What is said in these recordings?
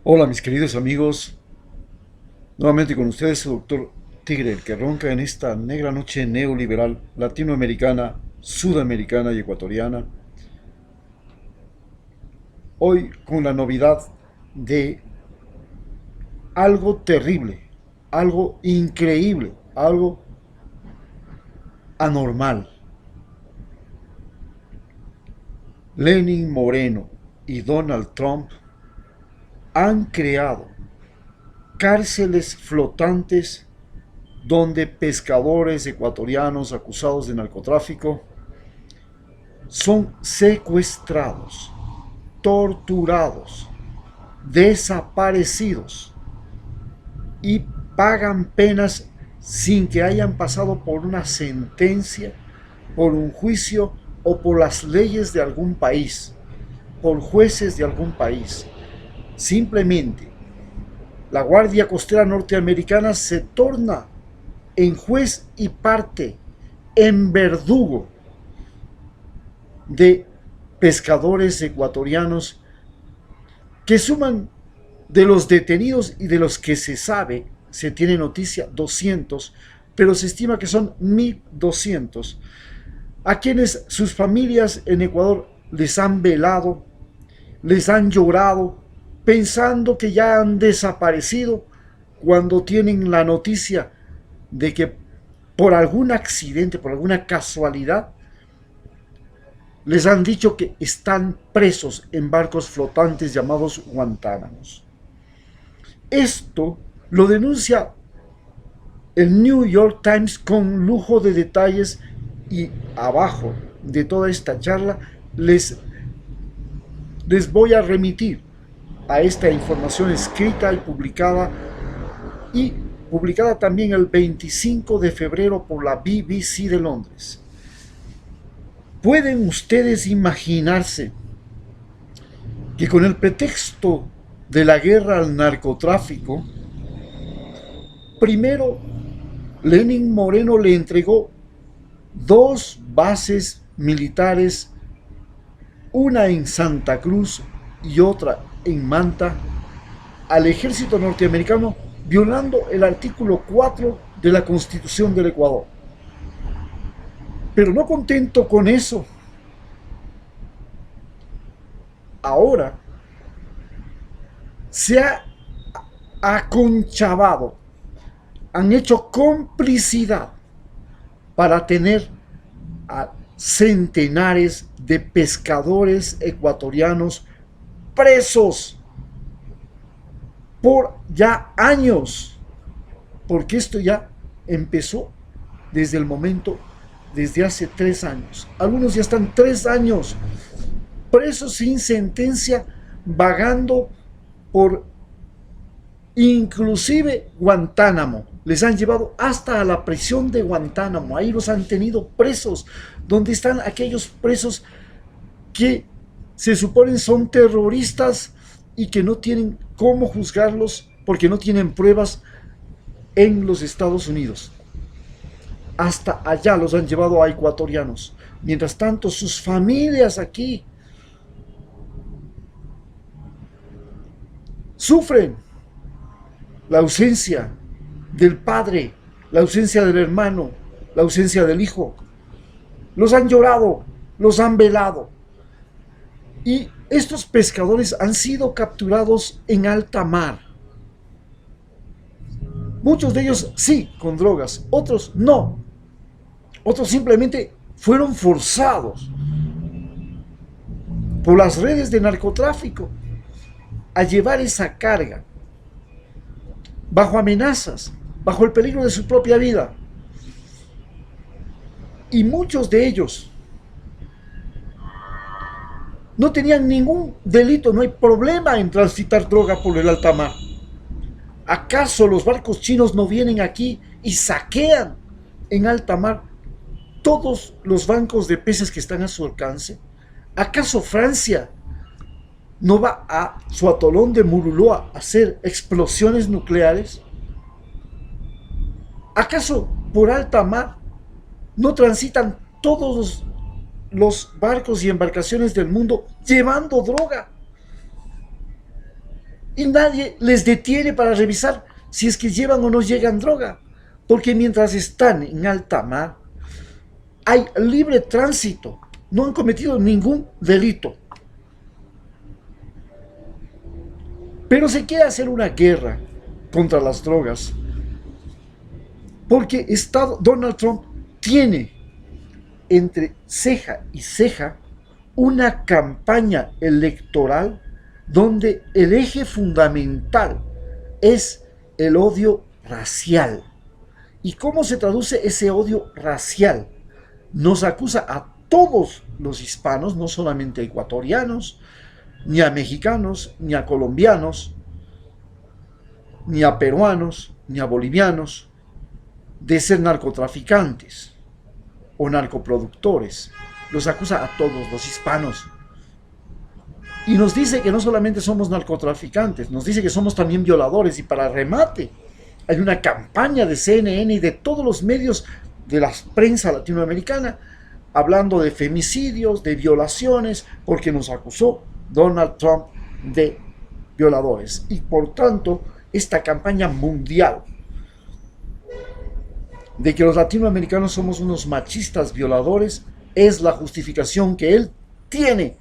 Hola mis queridos amigos, nuevamente con ustedes el doctor Tigre, el que ronca en esta negra noche neoliberal latinoamericana, sudamericana y ecuatoriana, hoy con la novedad de algo terrible, algo increíble, algo anormal. Lenin Moreno y Donald Trump han creado cárceles flotantes donde pescadores ecuatorianos acusados de narcotráfico son secuestrados, torturados, desaparecidos y pagan penas sin que hayan pasado por una sentencia, por un juicio o por las leyes de algún país, por jueces de algún país. Simplemente la Guardia Costera norteamericana se torna en juez y parte, en verdugo de pescadores ecuatorianos que suman de los detenidos y de los que se sabe, se tiene noticia 200, pero se estima que son 1200, a quienes sus familias en Ecuador les han velado, les han llorado, pensando que ya han desaparecido cuando tienen la noticia de que por algún accidente, por alguna casualidad, les han dicho que están presos en barcos flotantes llamados Guantánamos. Esto lo denuncia el New York Times con lujo de detalles y abajo de toda esta charla les voy a remitir a esta información escrita y publicada también el 25 de febrero por la BBC de Londres. ¿Pueden ustedes imaginarse que con el pretexto de la guerra al narcotráfico, primero Lenin Moreno le entregó dos bases militares, una en Santa Cruz y otra en Manta, al ejército norteamericano, violando el artículo 4 de la Constitución del Ecuador? Pero no contento con eso, ahora se ha aconchavado, han hecho complicidad para tener a centenares de pescadores ecuatorianos presos por ya años, porque esto ya empezó desde el momento, desde hace 3 años. Algunos ya están 3 años presos sin sentencia, vagando por inclusive Guantánamo. Les han llevado hasta a la prisión de Guantánamo. Ahí los han tenido presos, donde están aquellos presos que se suponen son terroristas y que no tienen cómo juzgarlos porque no tienen pruebas en los Estados Unidos. Hasta allá los han llevado a ecuatorianos. Mientras tanto, sus familias aquí sufren la ausencia del padre, la ausencia del hermano, la ausencia del hijo. Los han llorado, los han velado. Y estos pescadores han sido capturados en alta mar. Muchos de ellos sí, con drogas, otros no. Otros simplemente fueron forzados por las redes de narcotráfico a llevar esa carga bajo amenazas, bajo el peligro de su propia vida. Y muchos de ellos no tenían ningún delito, no hay problema en transitar droga por el alta mar. ¿Acaso los barcos chinos no vienen aquí y saquean en alta mar todos los bancos de peces que están a su alcance? ¿Acaso Francia no va a su atolón de Mururoa a hacer explosiones nucleares? ¿Acaso por alta mar no transitan todos los barcos y embarcaciones del mundo llevando droga? Y nadie les detiene para revisar si es que llevan o no llegan droga. Porque mientras están en alta mar, hay libre tránsito. No han cometido ningún delito. Pero se quiere hacer una guerra contra las drogas. Porque Donald Trump tiene entre ceja y ceja una campaña electoral donde el eje fundamental es el odio racial. ¿Y cómo se traduce ese odio racial? Nos acusa a todos los hispanos, no solamente a ecuatorianos, ni a mexicanos, ni a colombianos, ni a peruanos, ni a bolivianos, de ser narcotraficantes o narcoproductores. Los acusa a todos los hispanos. Y nos dice que no solamente somos narcotraficantes, nos dice que somos también violadores. Y para remate, hay una campaña de CNN y de todos los medios de la prensa latinoamericana hablando de femicidios, de violaciones, porque nos acusó Donald Trump de violadores. Y por tanto, esta campaña mundial de que los latinoamericanos somos unos machistas violadores es la justificación que él tiene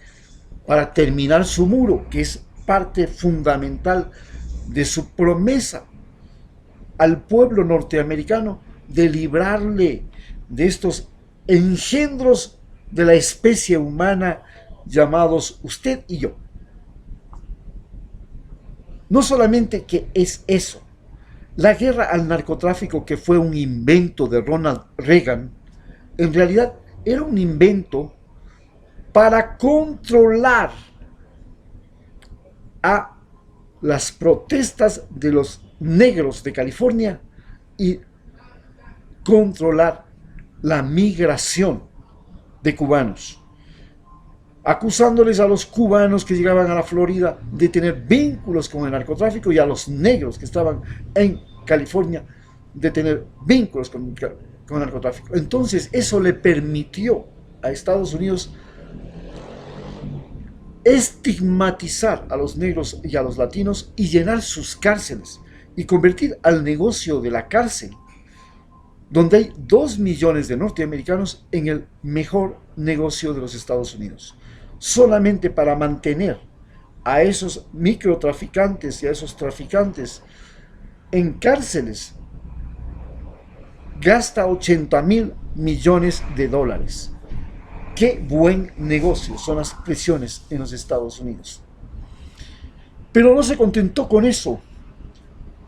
para terminar su muro, que es parte fundamental de su promesa al pueblo norteamericano de librarle de estos engendros de la especie humana llamados usted y yo. No solamente que es eso, la guerra al narcotráfico, que fue un invento de Ronald Reagan, en realidad era un invento para controlar a las protestas de los negros de California y controlar la migración de cubanos, acusándoles a los cubanos que llegaban a la Florida de tener vínculos con el narcotráfico y a los negros que estaban en California de tener vínculos con el narcotráfico. Entonces eso le permitió a Estados Unidos estigmatizar a los negros y a los latinos y llenar sus cárceles y convertir al negocio de la cárcel, donde hay 2 millones de norteamericanos, en el mejor negocio de los Estados Unidos, solamente para mantener a esos microtraficantes y a esos traficantes en cárceles. Gasta 80.000 millones de dólares. Qué buen negocio son las prisiones en los Estados Unidos. Pero no se contentó con eso.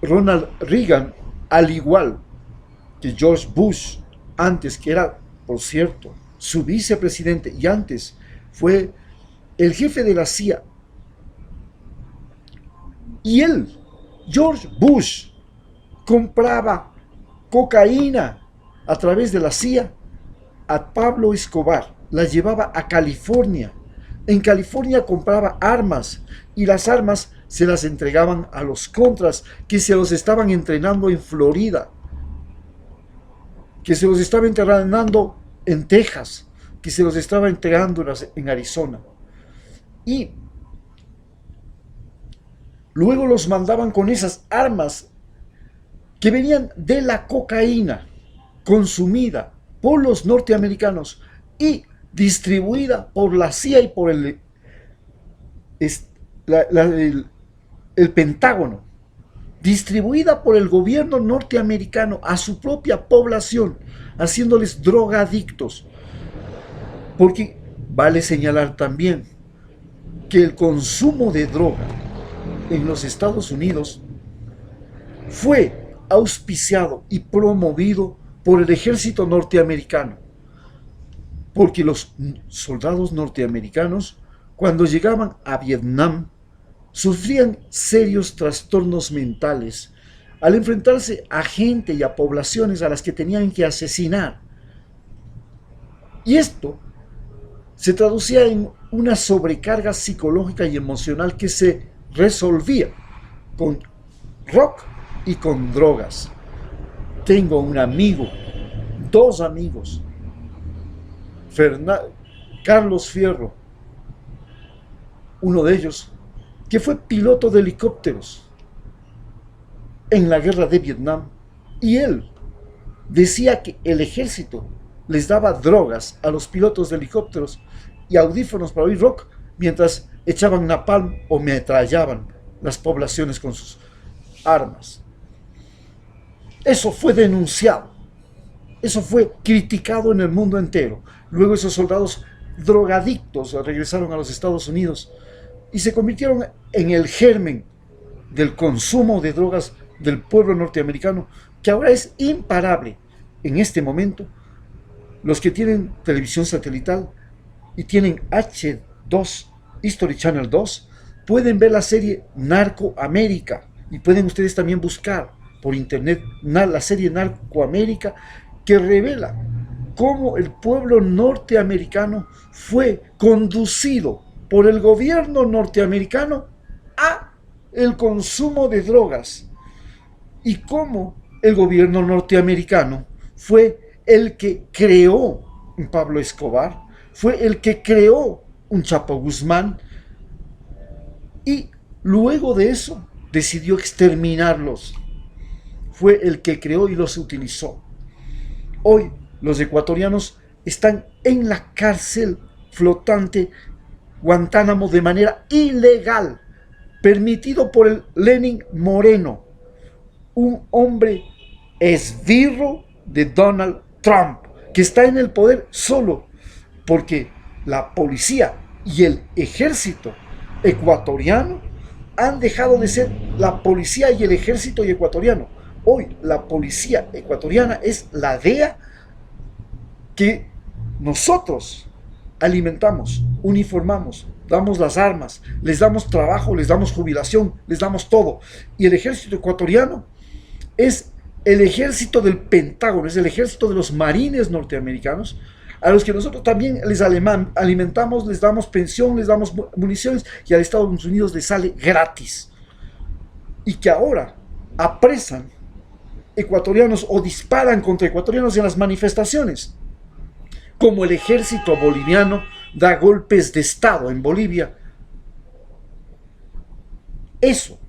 Ronald Reagan, al igual que George Bush, antes, que era, por cierto, su vicepresidente, y antes fue el jefe de la CIA. Y él, George Bush, compraba cocaína a través de la CIA a Pablo Escobar, la llevaba a California. En California compraba armas y las armas se las entregaban a los contras que se los estaban entrenando en Florida, que se los estaba entrenando en Texas, que se los estaba entregando en Arizona. Y luego los mandaban con esas armas que venían de la cocaína consumida por los norteamericanos y distribuida por la CIA y por el Pentágono, distribuida por el gobierno norteamericano a su propia población, haciéndoles drogadictos. Porque vale señalar también que el consumo de droga en los Estados Unidos fue auspiciado y promovido por el ejército norteamericano, porque los soldados norteamericanos, cuando llegaban a Vietnam, sufrían serios trastornos mentales al enfrentarse a gente y a poblaciones a las que tenían que asesinar. Y esto se traducía en una sobrecarga psicológica y emocional que se resolvía con rock y con drogas. Tengo un amigo, 2 amigos, Carlos Fierro, uno de ellos que fue piloto de helicópteros en la guerra de Vietnam, y él decía que el ejército les daba drogas a los pilotos de helicópteros y audífonos para oír rock mientras echaban napalm o metrallaban las poblaciones con sus armas. Eso fue denunciado, eso fue criticado en el mundo entero. Luego esos soldados drogadictos regresaron a los Estados Unidos y se convirtieron en el germen del consumo de drogas del pueblo norteamericano, que ahora es imparable. En este momento, los que tienen televisión satelital y tienen H2, History Channel 2, pueden ver la serie Narco América, y pueden ustedes también buscar por internet la serie Narco América, que revela cómo el pueblo norteamericano fue conducido por el gobierno norteamericano a el consumo de drogas, y cómo el gobierno norteamericano fue el que creó un Pablo Escobar, fue el que creó un Chapo Guzmán, y luego de eso decidió exterminarlos. Fue el que creó y los utilizó. Hoy los ecuatorianos están en la cárcel flotante Guantánamo de manera ilegal, permitido por el Lenin Moreno, un hombre esbirro de Donald Trump, que está en el poder solo porque la policía y el ejército ecuatoriano han dejado de ser la policía y el ejército ecuatoriano. Hoy la policía ecuatoriana es la DEA, que nosotros alimentamos, uniformamos, damos las armas, les damos trabajo, les damos jubilación, les damos todo. Y el ejército ecuatoriano es el ejército del Pentágono, es el ejército de los marines norteamericanos, a los que nosotros también les alimentamos, les damos pensión, les damos municiones, y al Estados Unidos les sale gratis. Y que ahora apresan ecuatorianos o disparan contra ecuatorianos en las manifestaciones, como el ejército boliviano da golpes de estado en Bolivia. Eso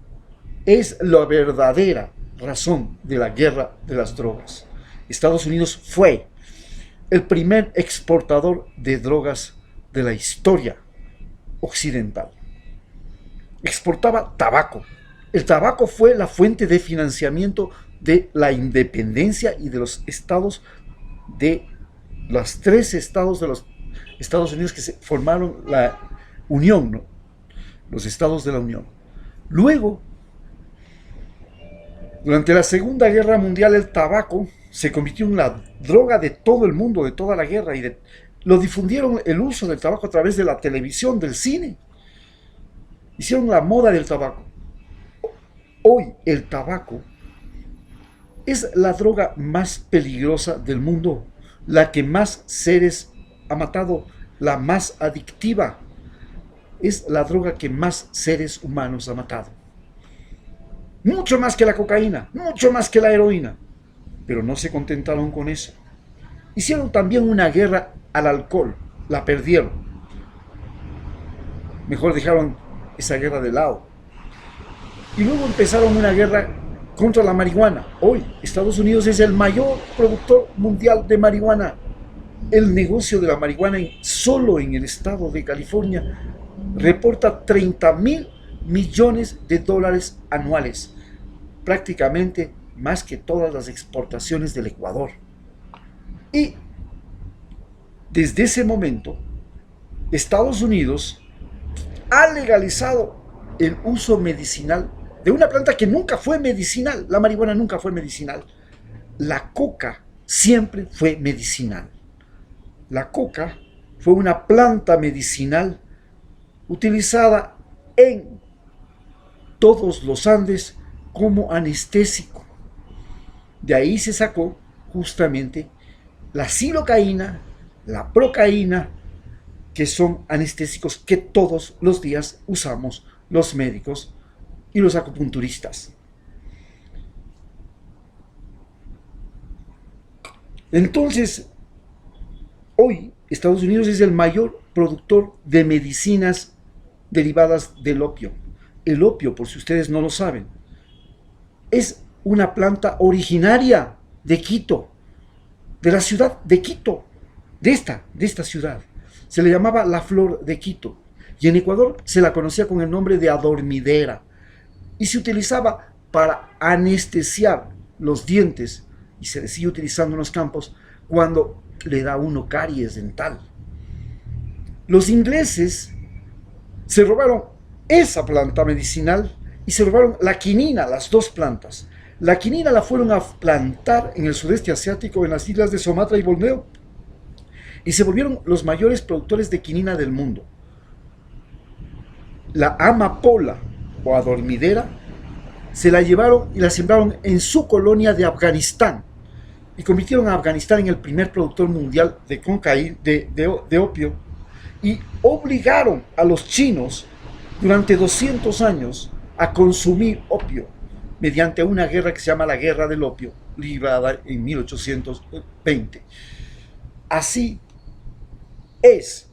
es la verdadera razón de la guerra de las drogas. Estados Unidos fue el primer exportador de drogas de la historia occidental. Exportaba tabaco. El tabaco fue la fuente de financiamiento de la independencia y de los estados, de los 3 estados de los Estados Unidos que se formaron la Unión, ¿no? Los estados de la Unión. Luego, durante la Segunda Guerra Mundial, el tabaco se convirtió en la droga de todo el mundo, de toda la guerra, y lo difundieron el uso del tabaco a través de la televisión, del cine. Hicieron la moda del tabaco. Hoy el tabaco es la droga más peligrosa del mundo, la que más seres ha matado, la más adictiva. Es la droga que más seres humanos ha matado. Mucho más que la cocaína, mucho más que la heroína. Pero no se contentaron con eso. Hicieron también una guerra al alcohol, la perdieron. Mejor dejaron esa guerra de lado. Y luego empezaron una guerra contra la marihuana. Hoy Estados Unidos es el mayor productor mundial de marihuana. El negocio de la marihuana solo en el estado de California reporta 30.000 millones de dólares anuales, prácticamente más que todas las exportaciones del Ecuador. Y desde ese momento, Estados Unidos ha legalizado el uso medicinal de una planta que nunca fue medicinal. La marihuana nunca fue medicinal. La coca siempre fue medicinal. La coca fue una planta medicinal utilizada en todos los Andes como anestésico. De ahí se sacó justamente la silocaína, la procaína, que son anestésicos que todos los días usamos los médicos y los acupunturistas. Entonces, hoy Estados Unidos es el mayor productor de medicinas derivadas del opio. El opio, por si ustedes no lo saben, es una planta originaria de Quito, de la ciudad de Quito, de esta ciudad. Se le llamaba la flor de Quito. Y en Ecuador se la conocía con el nombre de adormidera. Y se utilizaba para anestesiar los dientes. Y se sigue utilizando en los campos cuando le da a uno caries dental. Los ingleses se robaron esa planta medicinal y se robaron la quinina, las dos plantas. La quinina la fueron a plantar en el sudeste asiático, en las islas de Sumatra y Borneo, y se volvieron los mayores productores de quinina del mundo. La amapola o adormidera se la llevaron y la sembraron en su colonia de Afganistán y convirtieron a Afganistán en el primer productor mundial de cocaína, de opio, y obligaron a los chinos durante 200 años a consumir opio mediante una guerra que se llama la Guerra del Opio, librada en 1820. Así es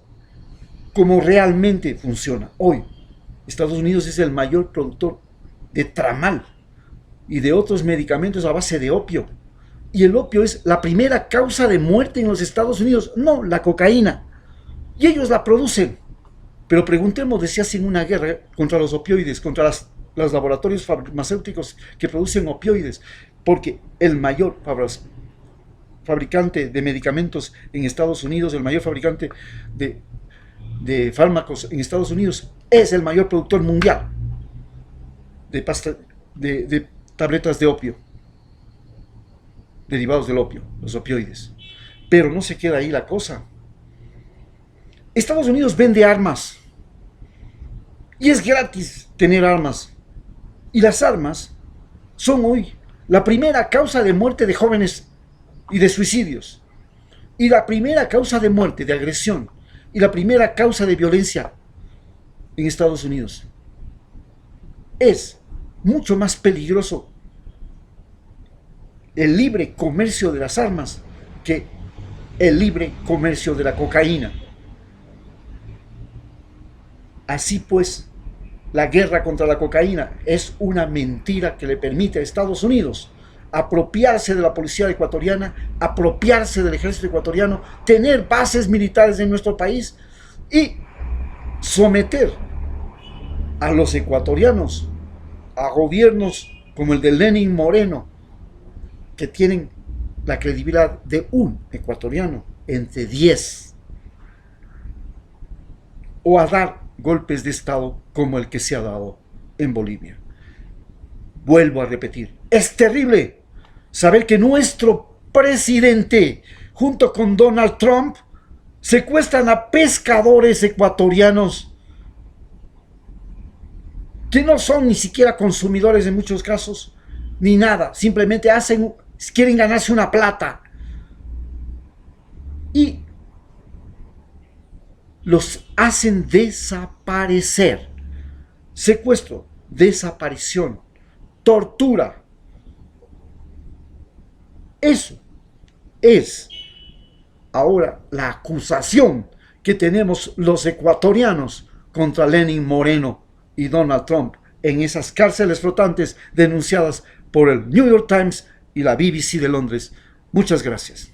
como realmente funciona. Hoy, Estados Unidos es el mayor productor de tramal y de otros medicamentos a base de opio. Y el opio es la primera causa de muerte en los Estados Unidos, no la cocaína. Y ellos la producen. Pero preguntemos de si hacen una guerra contra los opioides, contra los laboratorios farmacéuticos que producen opioides, porque el mayor fabricante de medicamentos en Estados Unidos, el mayor fabricante de fármacos en Estados Unidos, es el mayor productor mundial de tabletas de opio, derivados del opio, los opioides. Pero no se queda ahí la cosa. Estados Unidos vende armas y es gratis tener armas. Y las armas son hoy la primera causa de muerte de jóvenes y de suicidios. Y la primera causa de muerte, de agresión. Y la primera causa de violencia en Estados Unidos. Es mucho más peligroso el libre comercio de las armas que el libre comercio de la cocaína. Así pues, la guerra contra la cocaína es una mentira que le permite a Estados Unidos apropiarse de la policía ecuatoriana, apropiarse del ejército ecuatoriano, tener bases militares en nuestro país y someter a los ecuatorianos a gobiernos como el de Lenin Moreno, que tienen la credibilidad de un ecuatoriano entre 10, o a dar golpes de Estado como el que se ha dado en Bolivia. Vuelvo a repetir, es terrible saber que nuestro presidente, junto con Donald Trump, secuestran a pescadores ecuatorianos que no son ni siquiera consumidores en muchos casos, ni nada, simplemente quieren ganarse una plata. Y los hacen desaparecer. Secuestro, desaparición, tortura. Eso es ahora la acusación que tenemos los ecuatorianos contra Lenin Moreno y Donald Trump en esas cárceles flotantes denunciadas por el New York Times y la BBC de Londres. Muchas gracias.